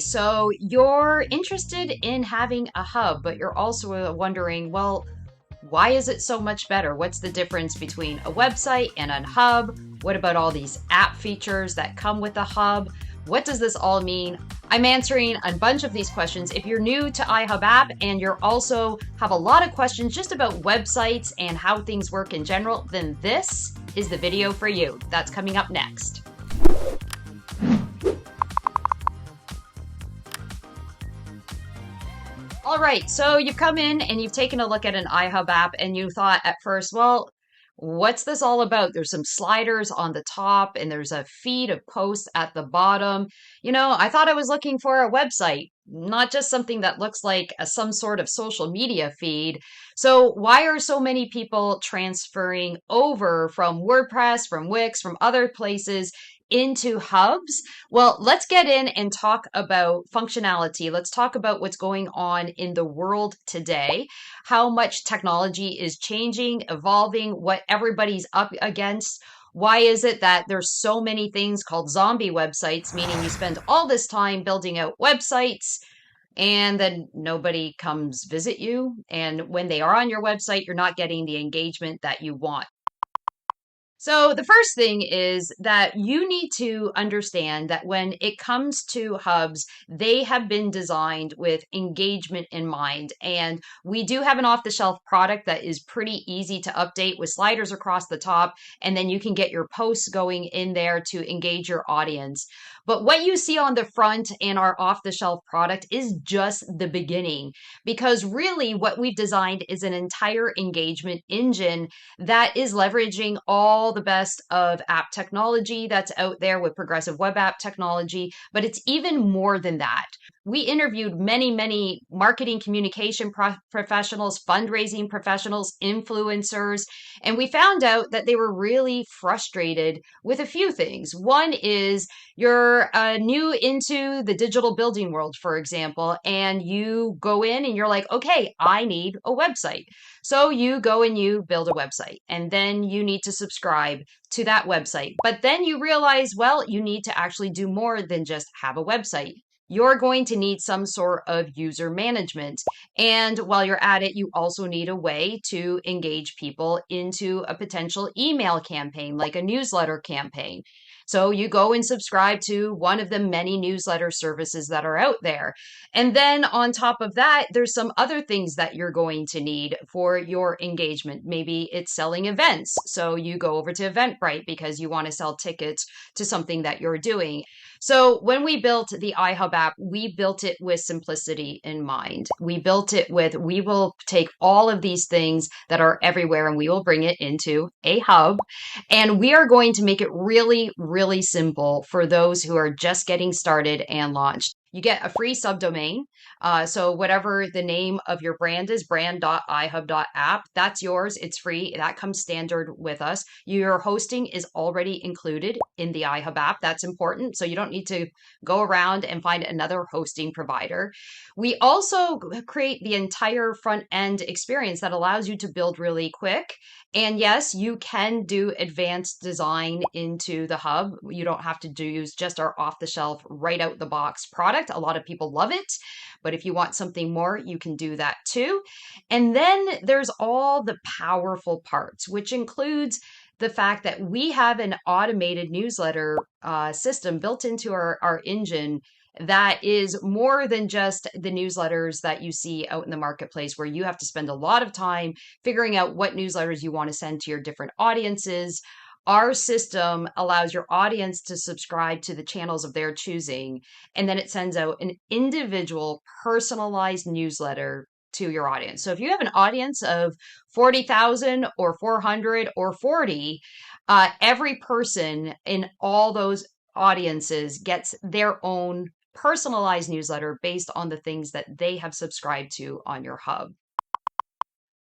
So you're interested in having a hub, but you're also wondering, well, why is it so much better? What's the difference between a website and a hub? What about all these app features that come with a hub? What does this all mean? I'm answering a bunch of these questions. If you're new to iHUBApp and you're also have a lot of questions just about websites and how things work in general, then this is the video for you. That's coming up next. All right, so you've come in and you've taken a look at an iHUBApp and you thought at first, well, what's this all about? There's some sliders on the top and there's a feed of posts at the bottom. I thought I was looking for a website, not just something that looks like some sort of social media feed. So why are so many people transferring over from WordPress, from Wix, from other places into hubs? Well, let's get in and talk about functionality. Let's talk about what's going on in the world today, how much technology is changing, evolving, what everybody's up against. Why is it that there's so many things called zombie websites, meaning you spend all this time building out websites and then nobody comes visit you? And when they are on your website, you're not getting the engagement that you want. So, the first thing is that you need to understand that when it comes to hubs, they have been designed with engagement in mind. And we do have an off the shelf product that is pretty easy to update with sliders across the top. And then you can get your posts going in there to engage your audience. But what you see on the front in our off the shelf product is just the beginning, because really what we've designed is an entire engagement engine that is leveraging all the best of app technology that's out there with progressive web app technology, but it's even more than that. We interviewed many marketing communication professionals, fundraising professionals, influencers, and we found out that they were really frustrated with a few things. One is you're new into the digital building world, for example, and you go in and you're like, okay, I need a website. So you go and you build a website, and then you need to subscribe to that website. But then you realize, well, you need to actually do more than just have a website. You're going to need some sort of user management. And while you're at it, you also need a way to engage people into a potential email campaign, like a newsletter campaign. So you go and subscribe to one of the many newsletter services that are out there. And then on top of that, there's some other things that you're going to need for your engagement. Maybe it's selling events. So you go over to Eventbrite because you want to sell tickets to something that you're doing. So when we built the iHUBApp, we built it with simplicity in mind. We built it with, we will take all of these things that are everywhere and we will bring it into a hub. And we are going to make it really simple for those who are just getting started and launched. You get a free subdomain. So whatever the name of your brand is, brand.ihub.app, that's yours. It's free. That comes standard with us. Your hosting is already included in the iHub app. That's important. So you don't need to go around and find another hosting provider. We also create the entire front end experience that allows you to build really quick. And yes, you can do advanced design into the hub. You don't have to use just our off the shelf, right out the box product. A lot of people love it, but if you want something more, you can do that too. And then there's all the powerful parts, which includes the fact that we have an automated newsletter system built into our engine that is more than just the newsletters that you see out in the marketplace, where you have to spend a lot of time figuring out what newsletters you want to send to your different audiences. Our system allows your audience to subscribe to the channels of their choosing, and then it sends out an individual personalized newsletter to your audience. So if you have an audience of 40,000 or 400 or 40, every person in all those audiences gets their own personalized newsletter based on the things that they have subscribed to on your hub.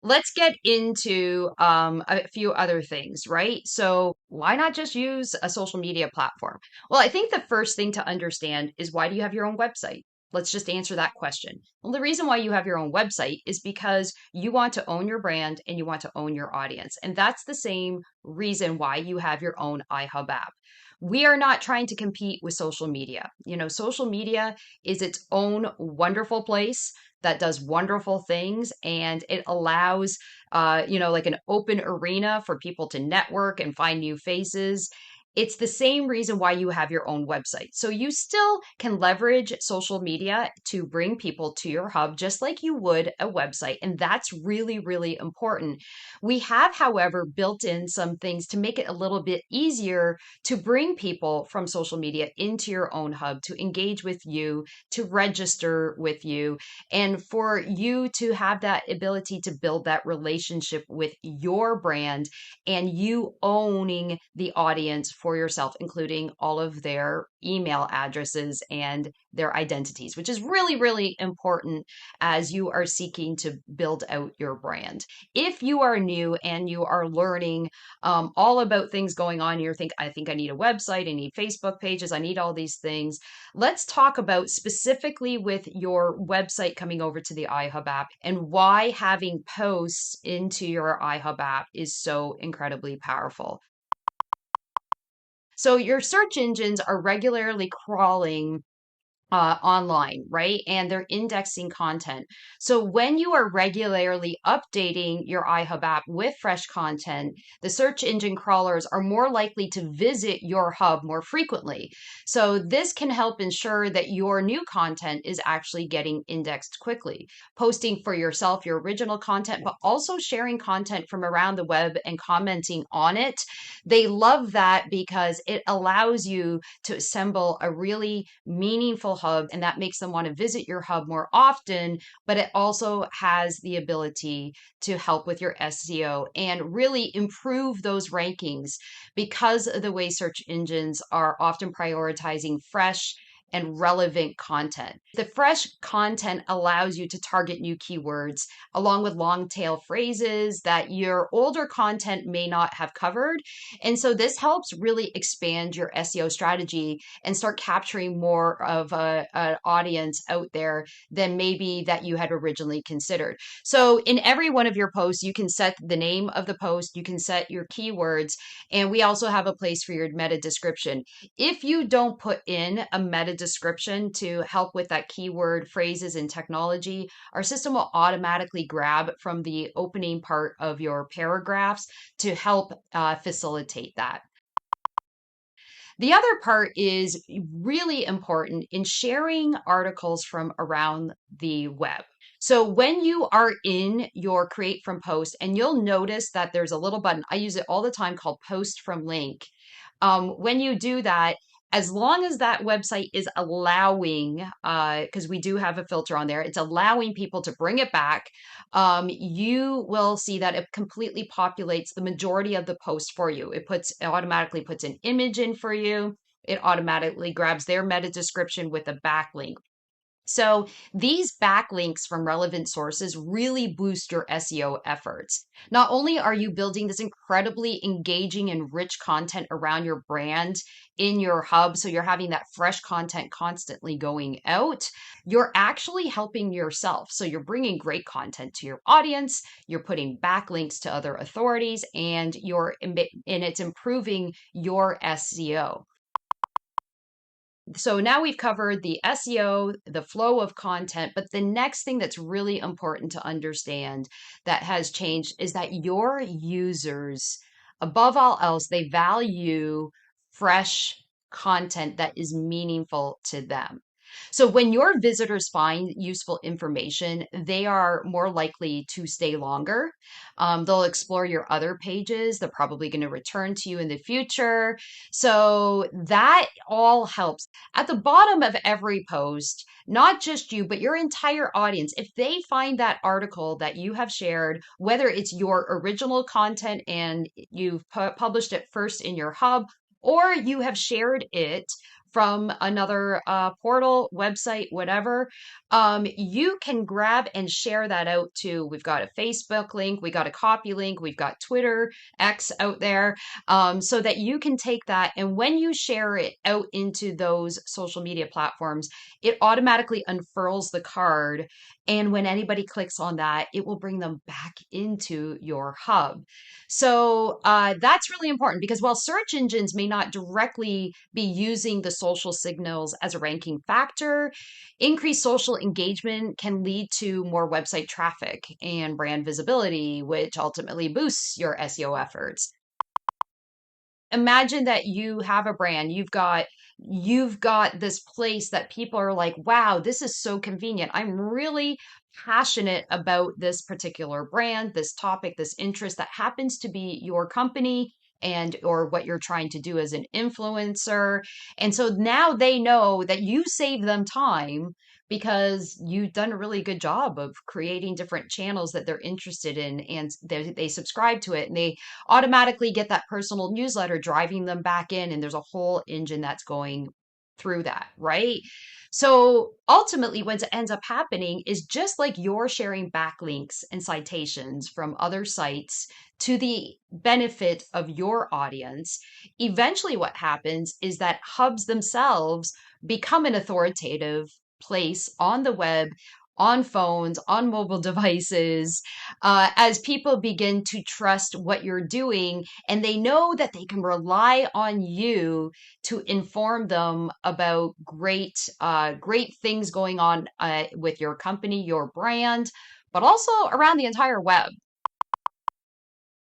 Let's get into a few other things, right? So, why not just use a social media platform? Well, I think the first thing to understand is, why do you have your own website? Let's just answer that question. Well, the reason why you have your own website is because you want to own your brand and you want to own your audience. And that's the same reason why you have your own iHub app. We are not trying to compete with social media. Social media is its own wonderful place that does wonderful things, and it allows, like an open arena for people to network and find new faces. It's the same reason why you have your own website. So you still can leverage social media to bring people to your hub just like you would a website. And that's really, really important. We have, however, built in some things to make it a little bit easier to bring people from social media into your own hub, to engage with you, to register with you, and for you to have that ability to build that relationship with your brand and you owning the audience for yourself, including all of their email addresses and their identities, which is really, really important as you are seeking to build out your brand. If you are new and you are learning all about things going on, you think, I think I need a website, I need Facebook pages, I need all these things. Let's talk about specifically with your website coming over to the iHub app and why having posts into your iHub app is so incredibly powerful. So your search engines are regularly crawling online, right? And they're indexing content. So when you are regularly updating your iHub app with fresh content, the search engine crawlers are more likely to visit your hub more frequently. So this can help ensure that your new content is actually getting indexed quickly. Posting for yourself, your original content, but also sharing content from around the web and commenting on it. They love that because it allows you to assemble a really meaningful hub, and that makes them want to visit your hub more often. But it also has the ability to help with your SEO and really improve those rankings because of the way search engines are often prioritizing fresh and relevant content. The fresh content allows you to target new keywords along with long tail phrases that your older content may not have covered. And so this helps really expand your SEO strategy and start capturing more of an audience out there than maybe that you had originally considered. So in every one of your posts, you can set the name of the post, you can set your keywords, and we also have a place for your meta description. If you don't put in a meta description to help with that keyword phrases and technology, our system will automatically grab from the opening part of your paragraphs to help facilitate that. The other part is really important in sharing articles from around the web. So when you are in your create from post, and you'll notice that there's a little button, I use it all the time, called post from link. When you do that, as long as that website is allowing, because we do have a filter on there, it's allowing people to bring it back, you will see that it completely populates the majority of the post for you. It automatically puts an image in for you. It automatically grabs their meta description with a backlink. So these backlinks from relevant sources really boost your SEO efforts. Not only are you building this incredibly engaging and rich content around your brand in your hub, so you're having that fresh content constantly going out, you're actually helping yourself. So you're bringing great content to your audience, you're putting backlinks to other authorities, and it's improving your SEO. So now we've covered the SEO, the flow of content, but the next thing that's really important to understand that has changed is that your users, above all else, they value fresh content that is meaningful to them. So when your visitors find useful information, they are more likely to stay longer. They'll explore your other pages. They're probably going to return to you in the future. So that all helps. At the bottom of every post, not just you, but your entire audience, if they find that article that you have shared, whether it's your original content and you've published it first in your hub, or you have shared it from another portal, website, whatever, you can grab and share that out to, we've got a Facebook link, we got a copy link, we've got Twitter, X out there, so that you can take that. And when you share it out into those social media platforms, it automatically unfurls the card. And when anybody clicks on that, it will bring them back into your hub. So that's really important because while search engines may not directly be using the social signals as a ranking factor, increased social engagement can lead to more website traffic and brand visibility, which ultimately boosts your SEO efforts. Imagine that you have a brand, you've got this place that people are like, wow, this is so convenient. I'm really passionate about this particular brand, this topic, this interest that happens to be your company and or what you're trying to do as an influencer. And so now they know that you save them time because you've done a really good job of creating different channels that they're interested in, and they subscribe to it, and they automatically get that personal newsletter driving them back in, and there's a whole engine that's going through that, right? So ultimately, what ends up happening is just like you're sharing backlinks and citations from other sites to the benefit of your audience, eventually what happens is that hubs themselves become an authoritative place on the web, on phones, on mobile devices, as people begin to trust what you're doing, and they know that they can rely on you to inform them about great things going on with your company, your brand, but also around the entire web.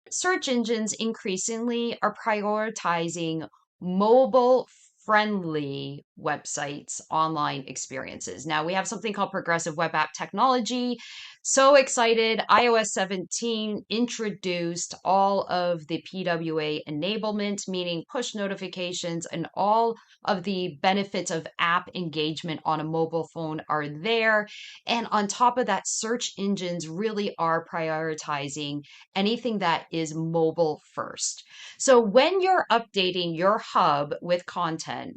Search engines increasingly are prioritizing mobile friendly websites, online experiences. Now we have something called progressive web app technology. So excited. iOS 17 introduced all of the PWA enablement, meaning push notifications, and all of the benefits of app engagement on a mobile phone are there. And on top of that, search engines really are prioritizing anything that is mobile first. So when you're updating your hub with content,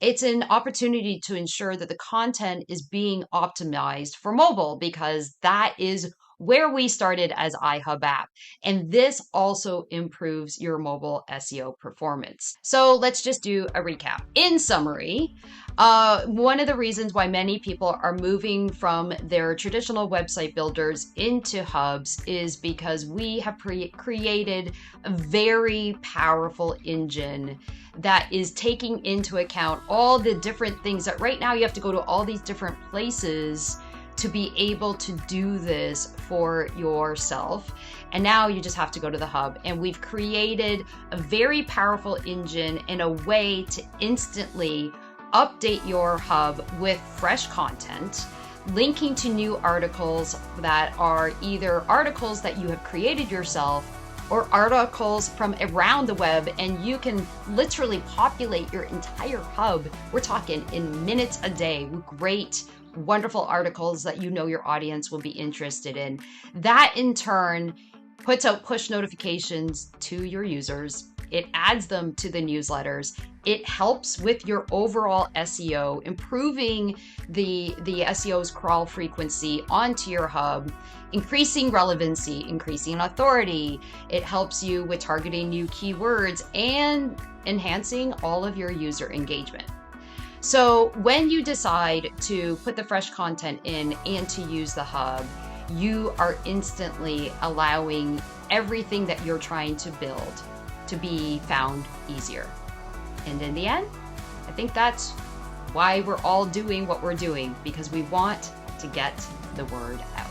it's an opportunity to ensure that the content is being optimized for mobile because that is where we started as IHUBApp. And this also improves your mobile SEO performance. So let's just do a recap. In summary, one of the reasons why many people are moving from their traditional website builders into hubs is because we have created a very powerful engine that is taking into account all the different things that right now you have to go to all these different places to be able to do this for yourself. And now you just have to go to the hub. And we've created a very powerful engine and a way to instantly update your hub with fresh content, linking to new articles that are either articles that you have created yourself or articles from around the web, and you can literally populate your entire hub. We're talking in minutes a day with great, wonderful articles that you know your audience will be interested in. That in turn puts out push notifications to your users. It adds them to the newsletters. It helps with your overall SEO, improving the SEO's crawl frequency onto your hub, increasing relevancy, increasing authority. It helps you with targeting new keywords and enhancing all of your user engagement. So when you decide to put the fresh content in and to use the hub, you are instantly allowing everything that you're trying to build to be found easier. And in the end, I think that's why we're all doing what we're doing, because we want to get the word out.